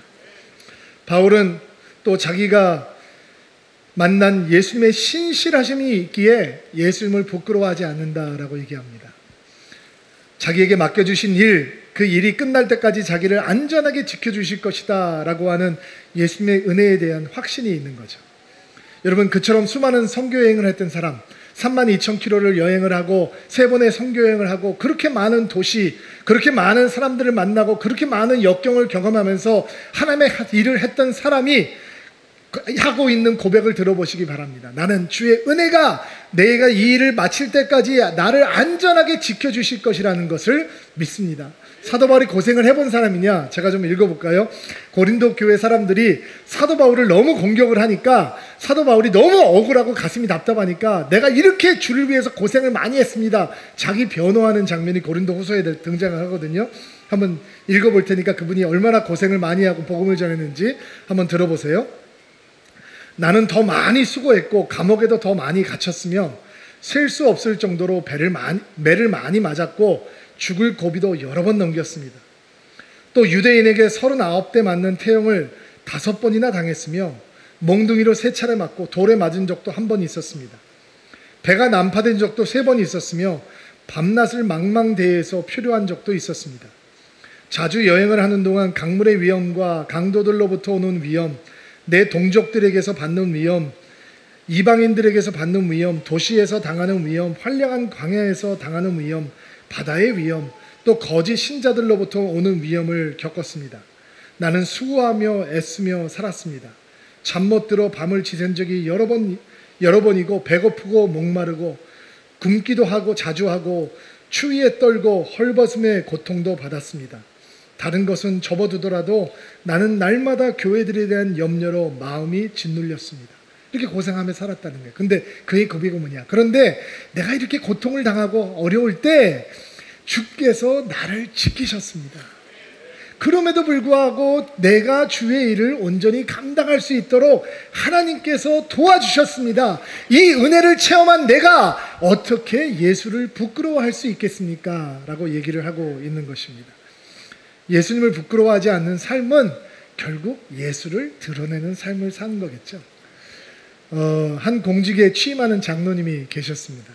바울은 또 자기가 만난 예수님의 신실하심이 있기에 예수님을 부끄러워하지 않는다라고 얘기합니다. 자기에게 맡겨주신 일, 그 일이 끝날 때까지 자기를 안전하게 지켜주실 것이다 라고 하는 예수님의 은혜에 대한 확신이 있는 거죠. 여러분, 그처럼 수많은 선교여행을 했던 사람, 32,000km를 여행을 하고 3번의 선교여행을 하고 그렇게 많은 도시, 그렇게 많은 사람들을 만나고 그렇게 많은 역경을 경험하면서 하나님의 일을 했던 사람이 하고 있는 고백을 들어보시기 바랍니다. 나는 주의 은혜가 내가 이 일을 마칠 때까지 나를 안전하게 지켜주실 것이라는 것을 믿습니다. 사도 바울이 고생을 해본 사람이냐? 제가 좀 읽어볼까요? 고린도 교회 사람들이 사도 바울을 너무 공격을 하니까 사도 바울이 너무 억울하고 가슴이 답답하니까 내가 이렇게 주를 위해서 고생을 많이 했습니다. 자기 변호하는 장면이 고린도 후서에 등장을 하거든요. 한번 읽어볼 테니까 그분이 얼마나 고생을 많이 하고 복음을 전했는지 한번 들어보세요. 나는 더 많이 수고했고 감옥에도 더 많이 갇혔으며 셀 수 없을 정도로 매를 많이 맞았고 죽을 고비도 여러 번 넘겼습니다. 또 유대인에게 39대 맞는 태형을 5번이나 당했으며 몽둥이로 3차례 맞고 돌에 맞은 적도 1번 있었습니다. 배가 난파된 적도 3번 있었으며 밤낮을 망망대해서 표류한 적도 있었습니다. 자주 여행을 하는 동안 강물의 위험과 강도들로부터 오는 위험, 내 동족들에게서 받는 위험, 이방인들에게서 받는 위험, 도시에서 당하는 위험, 환량한 광야에서 당하는 위험, 바다의 위험, 또 거짓 신자들로부터 오는 위험을 겪었습니다. 나는 수고하며 애쓰며 살았습니다. 잠 못 들어 밤을 지샌 적이 여러 번이고 배고프고 목마르고 굶기도 하고 자주 하고 추위에 떨고 헐벗음의 고통도 받았습니다. 다른 것은 접어두더라도 나는 날마다 교회들에 대한 염려로 마음이 짓눌렸습니다. 이렇게 고생하며 살았다는 거예요. 근데 그의 고백은 뭐냐? 그런데 내가 이렇게 고통을 당하고 어려울 때 주께서 나를 지키셨습니다. 그럼에도 불구하고 내가 주의 일을 온전히 감당할 수 있도록 하나님께서 도와주셨습니다. 이 은혜를 체험한 내가 어떻게 예수를 부끄러워할 수 있겠습니까? 라고 얘기를 하고 있는 것입니다. 예수님을 부끄러워하지 않는 삶은 결국 예수를 드러내는 삶을 사는 거겠죠. 한 공직에 취임하는 장로님이 계셨습니다.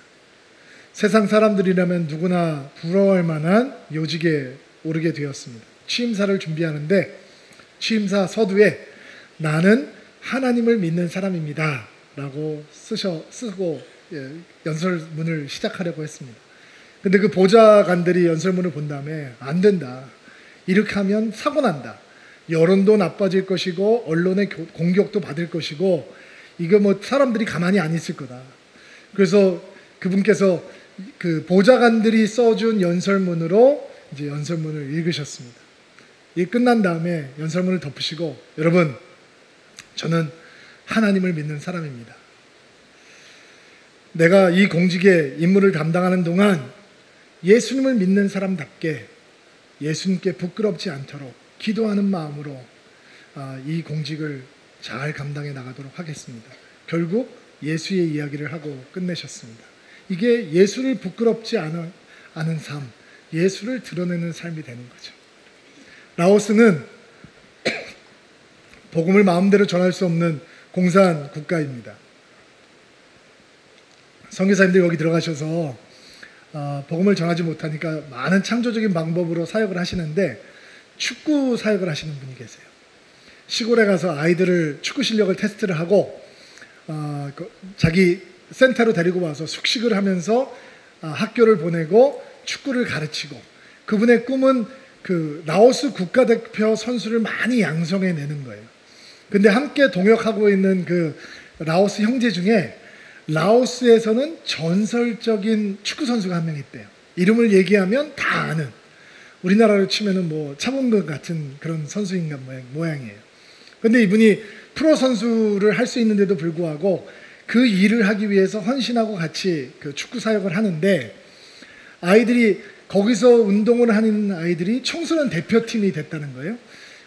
세상 사람들이라면 누구나 부러워할 만한 요직에 오르게 되었습니다. 취임사를 준비하는데 취임사 서두에 나는 하나님을 믿는 사람입니다 라고 쓰고 연설문을 시작하려고 했습니다. 근데 그 보좌관들이 연설문을 본 다음에 안 된다. 이렇게 하면 사고 난다. 여론도 나빠질 것이고 언론의 공격도 받을 것이고 이거 뭐 사람들이 가만히 안 있을 거다. 그래서 그분께서 그 보좌관들이 써준 연설문으로 이제 연설문을 읽으셨습니다. 이 끝난 다음에 연설문을 덮으시고 여러분 저는 하나님을 믿는 사람입니다. 내가 이 공직에 임무를 감당하는 동안 예수님을 믿는 사람답게 예수님께 부끄럽지 않도록 기도하는 마음으로 이 공직을 잘 감당해 나가도록 하겠습니다. 결국 예수의 이야기를 하고 끝내셨습니다. 이게 예수를 부끄럽지 않은 삶, 예수를 드러내는 삶이 되는 거죠. 라오스는 복음을 마음대로 전할 수 없는 공산 국가입니다. 선교사님들 여기 들어가셔서 복음을 전하지 못하니까 많은 창조적인 방법으로 사역을 하시는데 축구 사역을 하시는 분이 계세요. 시골에 가서 아이들을 축구 실력을 테스트를 하고 자기 센터로 데리고 와서 숙식을 하면서 학교를 보내고 축구를 가르치고 그분의 꿈은 그 라오스 국가대표 선수를 많이 양성해내는 거예요. 근데 함께 동역하고 있는 그 라오스 형제 중에 라오스에서는 전설적인 축구 선수가 한 명 있대요. 이름을 얘기하면 다 아는, 우리나라로 치면은 뭐 차범근 같은 그런 선수인 모양이에요. 근데 이분이 프로 선수를 할 수 있는데도 불구하고 그 일을 하기 위해서 헌신하고 같이 그 축구 사역을 하는데 아이들이 거기서 운동을 하는 아이들이 청소년 대표팀이 됐다는 거예요.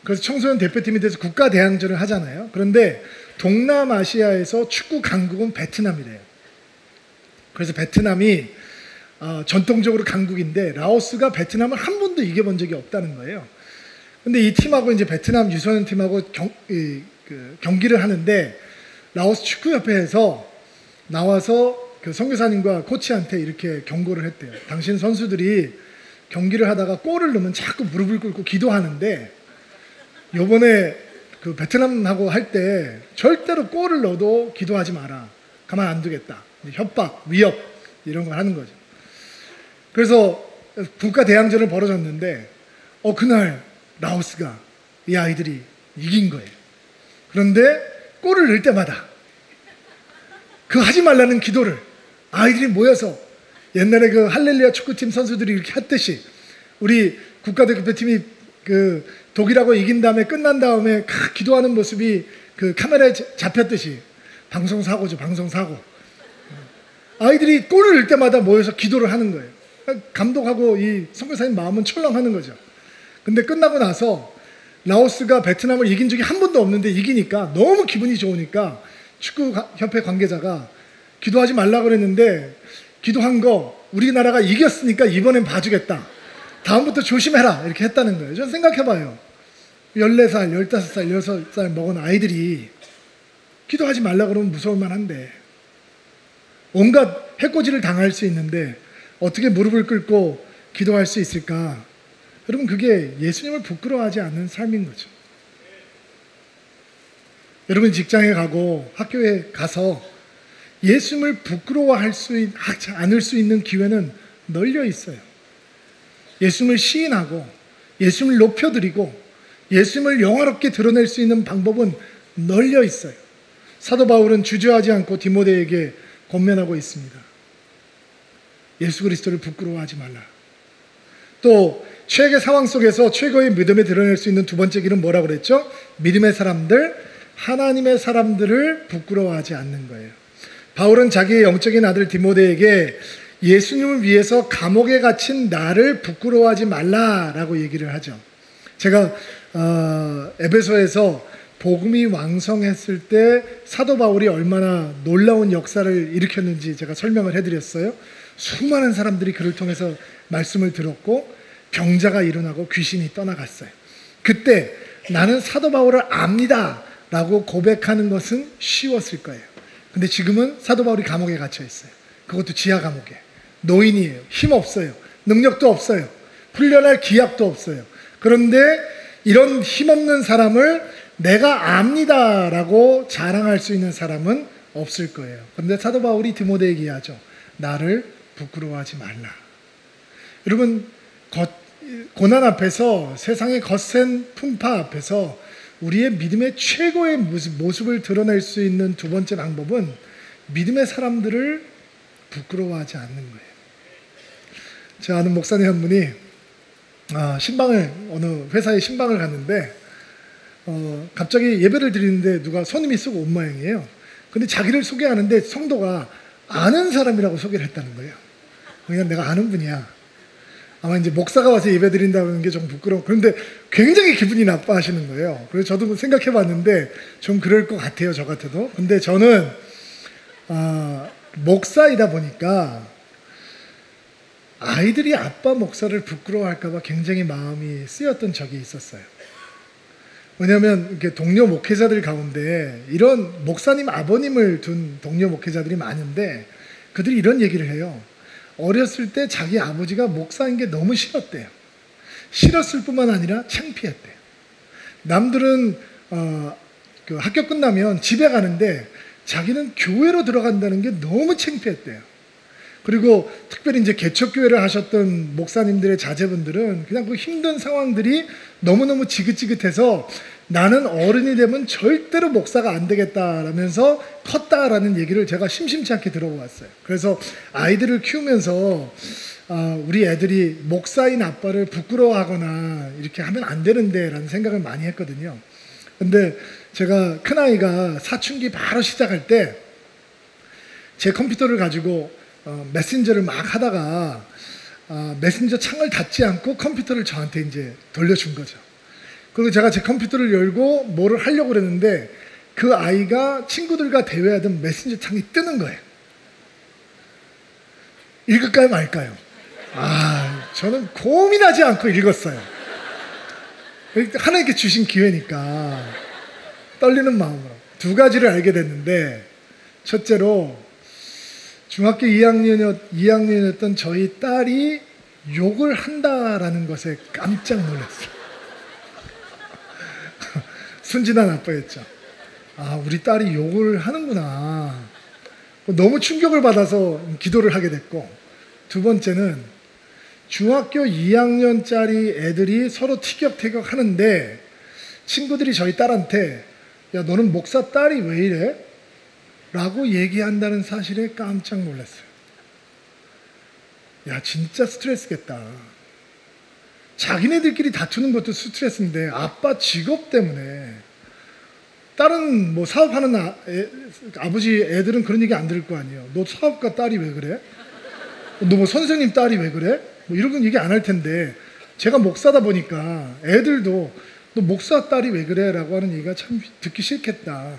그래서 청소년 대표팀이 돼서 국가 대항전을 하잖아요. 그런데 동남아시아에서 축구 강국은 베트남이래요. 그래서 베트남이 전통적으로 강국인데 라오스가 베트남을 한 번도 이겨본 적이 없다는 거예요. 근데 이 팀하고 이제 베트남 유소년 팀하고 경기를 하는데 라오스 축구협회에서 나와서 그 선교사님과 코치한테 이렇게 경고를 했대요. 당신 선수들이 경기를 하다가 골을 넣으면 자꾸 무릎을 꿇고 기도하는데 요번에 그 베트남하고 할 때 절대로 골을 넣어도 기도하지 마라. 가만 안 두겠다. 협박, 위협 이런 걸 하는 거죠. 그래서 국가 대항전을 벌어졌는데 그날 라오스가 이 아이들이 이긴 거예요. 그런데 골을 넣을 때마다 그 하지 말라는 기도를 아이들이 모여서 옛날에 그 할렐루야 축구팀 선수들이 이렇게 했듯이 우리 국가대표팀이 그 독일하고 이긴 다음에 끝난 다음에 기도하는 모습이 그 카메라에 잡혔듯이 방송사고죠, 방송사고. 아이들이 골을 넣을 때마다 모여서 기도를 하는 거예요. 감독하고 이 선교사님 마음은 철렁하는 거죠. 근데 끝나고 나서 라오스가 베트남을 이긴 적이 한 번도 없는데 이기니까 너무 기분이 좋으니까 축구협회 관계자가 기도하지 말라고 그랬는데 기도한 거 우리나라가 이겼으니까 이번엔 봐주겠다. 다음부터 조심해라. 이렇게 했다는 거예요. 전 생각해봐요. 14살, 15살, 16살 먹은 아이들이 기도하지 말라고 그러면 무서울만 한데 온갖 해코지를 당할 수 있는데 어떻게 무릎을 꿇고 기도할 수 있을까? 여러분, 그게 예수님을 부끄러워하지 않는 삶인 거죠. 여러분, 직장에 가고 학교에 가서 예수님을 부끄러워하지 않을 수 있는 기회는 널려 있어요. 예수님을 시인하고 예수님을 높여드리고 예수님을 영화롭게 드러낼 수 있는 방법은 널려 있어요. 사도 바울은 주저하지 않고 디모데에게 권면하고 있습니다. 예수 그리스도를 부끄러워하지 말라. 또 최악의 상황 속에서 최고의 믿음을 드러낼 수 있는 두 번째 길은 뭐라고 그랬죠? 믿음의 사람들, 하나님의 사람들을 부끄러워하지 않는 거예요. 바울은 자기의 영적인 아들 디모데에게 예수님을 위해서 감옥에 갇힌 나를 부끄러워하지 말라라고 얘기를 하죠. 제가 에베소에서 복음이 왕성했을 때 사도 바울이 얼마나 놀라운 역사를 일으켰는지 제가 설명을 해드렸어요. 수많은 사람들이 그를 통해서 말씀을 들었고 병자가 일어나고 귀신이 떠나갔어요. 그때 나는 사도 바울을 압니다 라고 고백하는 것은 쉬웠을 거예요. 근데 지금은 사도 바울이 감옥에 갇혀 있어요. 그것도 지하 감옥에. 노인이에요. 힘 없어요. 능력도 없어요. 훈련할 기약도 없어요. 그런데 이런 힘없는 사람을 내가 압니다 라고 자랑할 수 있는 사람은 없을 거예요. 그런데 사도 바울이 디모데에게 얘기하죠. 나를 부끄러워하지 말라. 여러분, 고난 앞에서, 세상의 거센 풍파 앞에서 우리의 믿음의 최고의 모습을 드러낼 수 있는 두 번째 방법은 믿음의 사람들을 부끄러워하지 않는 거예요. 제가 아는 목사님 한 분이 어느 회사에 신방을 갔는데 갑자기 예배를 드리는데 누가 손님이 쑥 온 모양이에요. 근데 자기를 소개하는데 성도가 아는 사람이라고 소개를 했다는 거예요. 그냥 내가 아는 분이야. 아마 이제 목사가 와서 예배 드린다는 게 좀 부끄러워. 그런데 굉장히 기분이 나빠하시는 거예요. 그래서 저도 생각해 봤는데 좀 그럴 것 같아요, 저 같아도. 근데 저는 목사이다 보니까 아이들이 아빠 목사를 부끄러워할까 봐 굉장히 마음이 쓰였던 적이 있었어요. 왜냐하면 이렇게 동료 목회자들 가운데 이런 목사님 아버님을 둔 동료 목회자들이 많은데 그들이 이런 얘기를 해요. 어렸을 때 자기 아버지가 목사인 게 너무 싫었대요. 싫었을 뿐만 아니라 창피했대요. 남들은 그 학교 끝나면 집에 가는데 자기는 교회로 들어간다는 게 너무 창피했대요. 그리고 특별히 이제 개척교회를 하셨던 목사님들의 자제분들은 그냥 그 힘든 상황들이 너무너무 지긋지긋해서 나는 어른이 되면 절대로 목사가 안 되겠다라면서 컸다라는 얘기를 제가 심심치 않게 들어보았어요. 그래서 아이들을 키우면서 우리 애들이 목사인 아빠를 부끄러워하거나 이렇게 하면 안 되는데 라는 생각을 많이 했거든요. 근데 제가 큰아이가 사춘기 바로 시작할 때 제 컴퓨터를 가지고 메신저를 막 하다가 메신저 창을 닫지 않고 컴퓨터를 저한테 이제 돌려준 거죠. 그리고 제가 제 컴퓨터를 열고 뭐를 하려고 그랬는데 그 아이가 친구들과 대화하던 메신저 창이 뜨는 거예요. 읽을까요 말까요? 저는 고민하지 않고 읽었어요. 하나님께 주신 기회니까 떨리는 마음으로 두 가지를 알게 됐는데, 첫째로 중학교 2학년이었던 저희 딸이 욕을 한다라는 것에 깜짝 놀랐어요. 순진한 아빠였죠. 우리 딸이 욕을 하는구나. 너무 충격을 받아서 기도를 하게 됐고, 두 번째는 중학교 2학년짜리 애들이 서로 티격태격 하는데 친구들이 저희 딸한테 야, 너는 목사 딸이 왜 이래? 라고 얘기한다는 사실에 깜짝 놀랐어요. 야, 진짜 스트레스겠다. 자기네들끼리 다투는 것도 스트레스인데 아빠 직업 때문에 다른 뭐 사업하는 아버지 애들은 그런 얘기 안 들을 거 아니에요. 너 사업가 딸이 왜 그래? 너 뭐 선생님 딸이 왜 그래? 뭐 이런 건 얘기 안 할 텐데 제가 목사다 보니까 애들도 너 목사 딸이 왜 그래? 라고 하는 얘기가 참 듣기 싫겠다.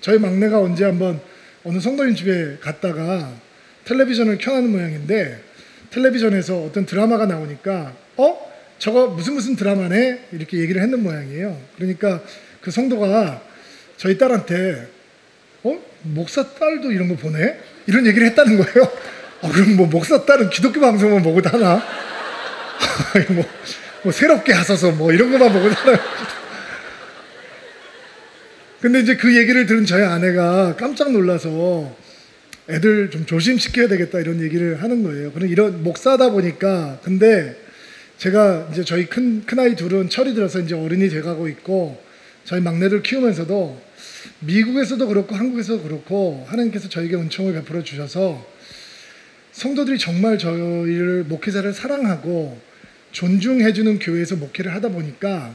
저희 막내가 언제 한번 어느 성도님 집에 갔다가 텔레비전을 켜놓은 모양인데 텔레비전에서 어떤 드라마가 나오니까 저거 무슨 드라마네? 이렇게 얘기를 했는 모양이에요. 그러니까 그 성도가 저희 딸한테 목사 딸도 이런 거 보네? 이런 얘기를 했다는 거예요. 그럼 뭐 목사 딸은 기독교 방송만 보고 다나? 뭐 새롭게 하소서 뭐 이런 것만 보고 다나? 근데 이제 그 얘기를 들은 저희 아내가 깜짝 놀라서 애들 좀 조심시켜야 되겠다 이런 얘기를 하는 거예요. 그런 이런 목사다 보니까. 근데 제가 이제 저희 큰아이 둘은 철이 들어서 이제 어른이 돼가고 있고 저희 막내들 키우면서도 미국에서도 그렇고 한국에서도 그렇고 하나님께서 저에게 은총을 베풀어 주셔서 성도들이 정말 저희를 목회자를 사랑하고 존중해주는 교회에서 목회를 하다 보니까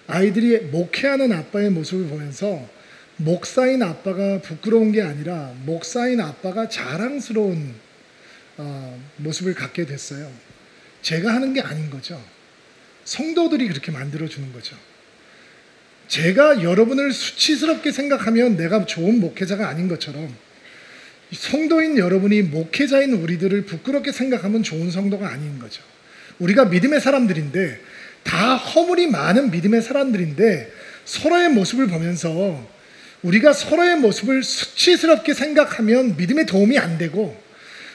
아이들이 목회하는 아빠의 모습을 보면서 목사인 아빠가 부끄러운 게 아니라 목사인 아빠가 자랑스러운 모습을 갖게 됐어요. 제가 하는 게 아닌 거죠. 성도들이 그렇게 만들어주는 거죠. 제가 여러분을 수치스럽게 생각하면 내가 좋은 목회자가 아닌 것처럼 성도인 여러분이 목회자인 우리들을 부끄럽게 생각하면 좋은 성도가 아닌 거죠. 우리가 믿음의 사람들인데 다 허물이 많은 믿음의 사람들인데 서로의 모습을 보면서 우리가 서로의 모습을 수치스럽게 생각하면 믿음에 도움이 안 되고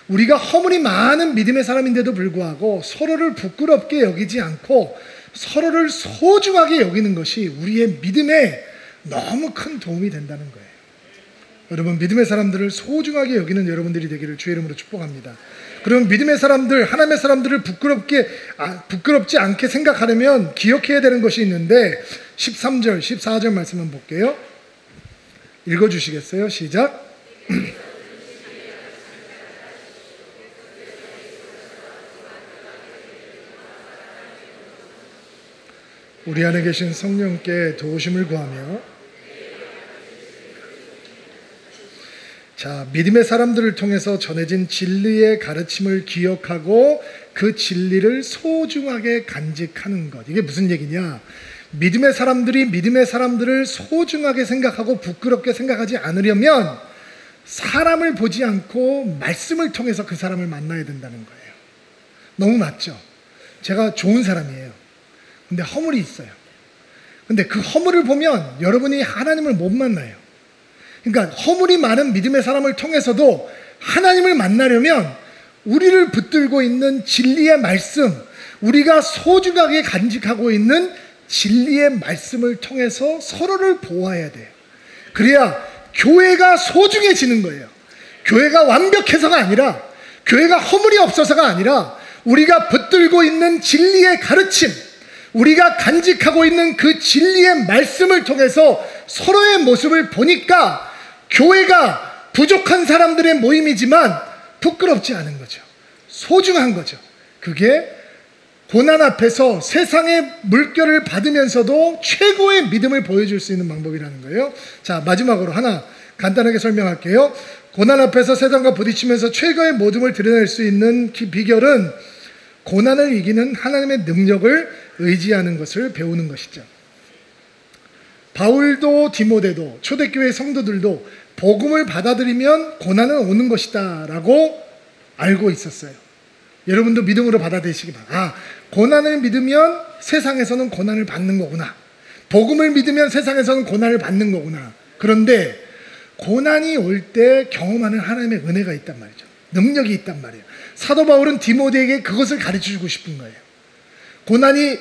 우리가 허물이 많은 믿음의 사람인데도 불구하고 서로를 부끄럽게 여기지 않고 서로를 소중하게 여기는 것이 우리의 믿음에 너무 큰 도움이 된다는 거예요. 여러분, 믿음의 사람들을 소중하게 여기는 여러분들이 되기를 주의 이름으로 축복합니다. 그럼 믿음의 사람들, 하나님의 사람들을 부끄럽지 않게 생각하려면 기억해야 되는 것이 있는데 13절, 14절 말씀만 볼게요. 읽어주시겠어요? 시작. 우리 안에 계신 성령께 도우심을 구하며 자, 믿음의 사람들을 통해서 전해진 진리의 가르침을 기억하고 그 진리를 소중하게 간직하는 것. 이게 무슨 얘기냐? 믿음의 사람들이 믿음의 사람들을 소중하게 생각하고 부끄럽게 생각하지 않으려면 사람을 보지 않고 말씀을 통해서 그 사람을 만나야 된다는 거예요. 너무 맞죠? 제가 좋은 사람이에요. 근데 허물이 있어요. 근데 그 허물을 보면 여러분이 하나님을 못 만나요. 그러니까 허물이 많은 믿음의 사람을 통해서도 하나님을 만나려면 우리를 붙들고 있는 진리의 말씀, 우리가 소중하게 간직하고 있는 진리의 말씀을 통해서 서로를 보아야 돼요. 그래야 교회가 소중해지는 거예요. 교회가 완벽해서가 아니라, 교회가 허물이 없어서가 아니라 우리가 붙들고 있는 진리의 가르침, 우리가 간직하고 있는 그 진리의 말씀을 통해서 서로의 모습을 보니까 교회가 부족한 사람들의 모임이지만 부끄럽지 않은 거죠. 소중한 거죠. 그게 고난 앞에서 세상의 물결을 받으면서도 최고의 믿음을 보여줄 수 있는 방법이라는 거예요. 자, 마지막으로 하나 간단하게 설명할게요. 고난 앞에서 세상과 부딪히면서 최고의 모습을 드러낼 수 있는 비결은 고난을 이기는 하나님의 능력을 의지하는 것을 배우는 것이죠. 바울도 디모데도 초대교회 성도들도 복음을 받아들이면 고난은 오는 것이다 라고 알고 있었어요. 여러분도 믿음으로 받아들이시기 바랍니다. 고난을 믿으면 세상에서는 고난을 받는 거구나. 복음을 믿으면 세상에서는 고난을 받는 거구나. 그런데 고난이 올 때 경험하는 하나님의 은혜가 있단 말이죠. 능력이 있단 말이에요. 사도 바울은 디모데에게 그것을 가르쳐주고 싶은 거예요. 고난이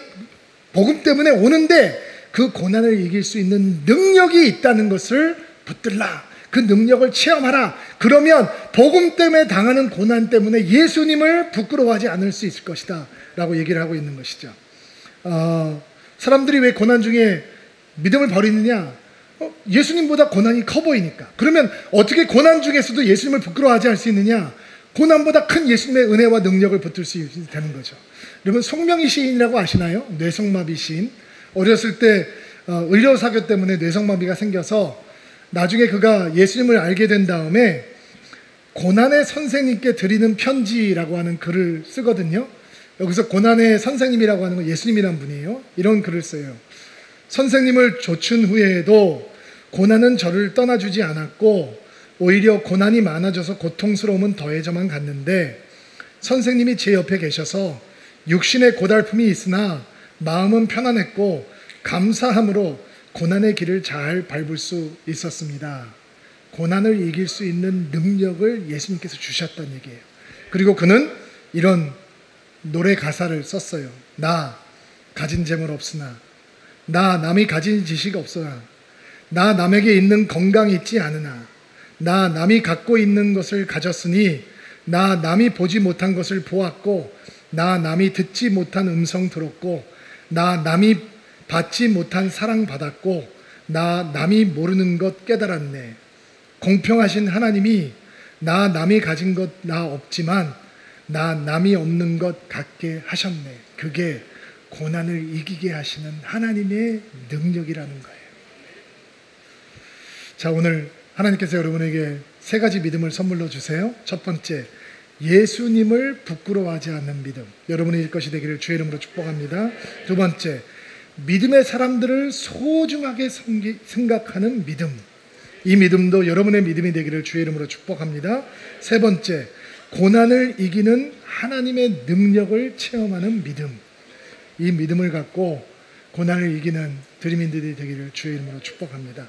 복음 때문에 오는데 그 고난을 이길 수 있는 능력이 있다는 것을 붙들라. 그 능력을 체험하라. 그러면 복음 때문에 당하는 고난 때문에 예수님을 부끄러워하지 않을 수 있을 것이다 라고 얘기를 하고 있는 것이죠. 사람들이 왜 고난 중에 믿음을 버리느냐? 예수님보다 고난이 커 보이니까. 그러면 어떻게 고난 중에서도 예수님을 부끄러워하지 않을 수 있느냐? 고난보다 큰 예수님의 은혜와 능력을 붙들 수 되는 거죠. 여러분 송명희 시인이라고 아시나요? 뇌성마비 시인. 어렸을 때 의료사교 때문에 뇌성마비가 생겨서 나중에 그가 예수님을 알게 된 다음에 고난의 선생님께 드리는 편지라고 하는 글을 쓰거든요. 여기서 고난의 선생님이라고 하는 건 예수님이란 분이에요. 이런 글을 써요. 선생님을 조춘 후에도 고난은 저를 떠나주지 않았고 오히려 고난이 많아져서 고통스러움은 더해져만 갔는데 선생님이 제 옆에 계셔서 육신의 고달픔이 있으나 마음은 편안했고 감사함으로 고난의 길을 잘 밟을 수 있었습니다. 고난을 이길 수 있는 능력을 예수님께서 주셨다는 얘기예요. 그리고 그는 이런 노래 가사를 썼어요. 나 가진 재물 없으나 나 남이 가진 지식 없으나 나 남에게 있는 건강이 있지 않으나 나 남이 갖고 있는 것을 가졌으니 나 남이 보지 못한 것을 보았고 나 남이 듣지 못한 음성 들었고 나 남이 받지 못한 사랑 받았고 나 남이 모르는 것 깨달았네. 공평하신 하나님이 나 남이 가진 것 나 없지만 나 남이 없는 것 갖게 하셨네. 그게 고난을 이기게 하시는 하나님의 능력이라는 거예요. 자, 오늘 하나님께서 여러분에게 세 가지 믿음을 선물로 주세요. 첫 번째, 예수님을 부끄러워하지 않는 믿음. 여러분의 일 것이 되기를 주의 이름으로 축복합니다. 두 번째, 믿음의 사람들을 소중하게 생각하는 믿음. 이 믿음도 여러분의 믿음이 되기를 주의 이름으로 축복합니다. 세 번째, 고난을 이기는 하나님의 능력을 체험하는 믿음. 이 믿음을 갖고 고난을 이기는 드림인들이 되기를 주의 이름으로 축복합니다.